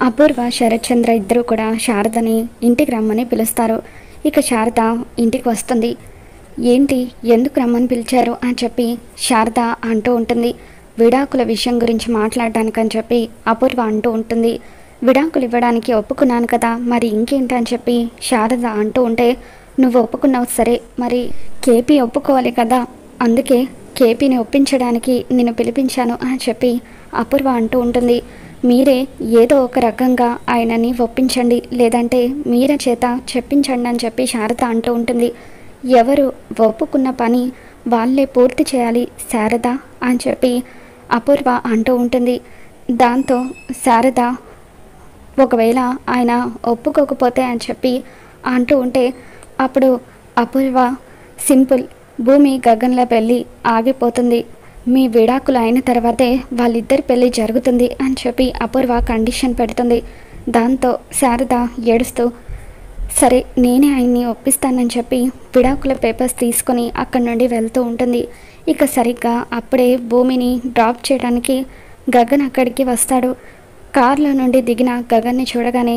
అపూర్వ, శరత్చంద్ర ఇద్దరూ కూడా శారదని ఇంటికి రమ్మని పిలుస్తారు. ఇక శారద ఇంటికి వస్తుంది. ఏంటి, ఎందుకు రమ్మని పిలిచారు అని చెప్పి శారద అంటూ ఉంటుంది. విడాకుల విషయం గురించి మాట్లాడడానికని చెప్పి అపూర్వ అంటూ ఉంటుంది. విడాకులు ఇవ్వడానికి ఒప్పుకున్నాను కదా, మరి ఇంకేంటి అని చెప్పి శారద అంటూ ఉంటే, నువ్వు ఒప్పుకున్నావు సరే, మరి కేపీ ఒప్పుకోవాలి కదా, అందుకే కేపీని ఒప్పించడానికి నేను పిలిపించాను అని చెప్పి అపూర్వ అంటూ ఉంటుంది. మీరే ఏదో ఒక రకంగా ఆయనని ఒప్పించండి, లేదంటే మీరే చేత చెప్పించండి అని చెప్పి శారద అంటూ ఉంటుంది. ఎవరు ఒప్పుకున్న పని వాళ్ళే పూర్తి చేయాలి శారద అని చెప్పి అపూర్వ అంటూ ఉంటుంది. దాంతో శారద ఒకవేళ ఆయన ఒప్పుకోకపోతే అని చెప్పి అంటూ ఉంటే, అప్పుడు అపూర్వ సింపుల్, భూమి గగన్ల పెళ్ళి ఆగిపోతుంది, మీ విడాకులు అయిన తర్వాతే వాళ్ళిద్దరి పెళ్ళి జరుగుతుంది అని చెప్పి అపూర్వ కండిషన్ పెడుతుంది. దాంతో శారద ఏడుస్తూ, సరే నేనే ఆయన్ని ఒప్పిస్తానని చెప్పి విడాకుల పేపర్స్ తీసుకొని అక్కడి నుండి వెళ్తూ ఉంటుంది. ఇక సరిగ్గా అప్పుడే భూమిని డ్రాప్ చేయడానికి గగన్ అక్కడికి వస్తాడు. కార్లో నుండి దిగిన గగన్ని చూడగానే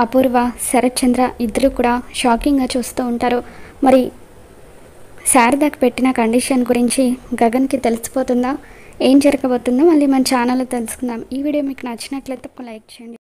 అపూర్వ, శరత్చంద్ర ఇద్దరు కూడా షాకింగ్గా చూస్తూ ఉంటారు. మరి శారదకు పెట్టిన కండిషన్ గురించి గగన్కి తెలిసిపోతుందా, ఏం జరగబోతుందో మళ్ళీ మన ఛానల్లో తెలుసుకుందాం. ఈ వీడియో మీకు నచ్చినట్లయితే లైక్ చేయండి.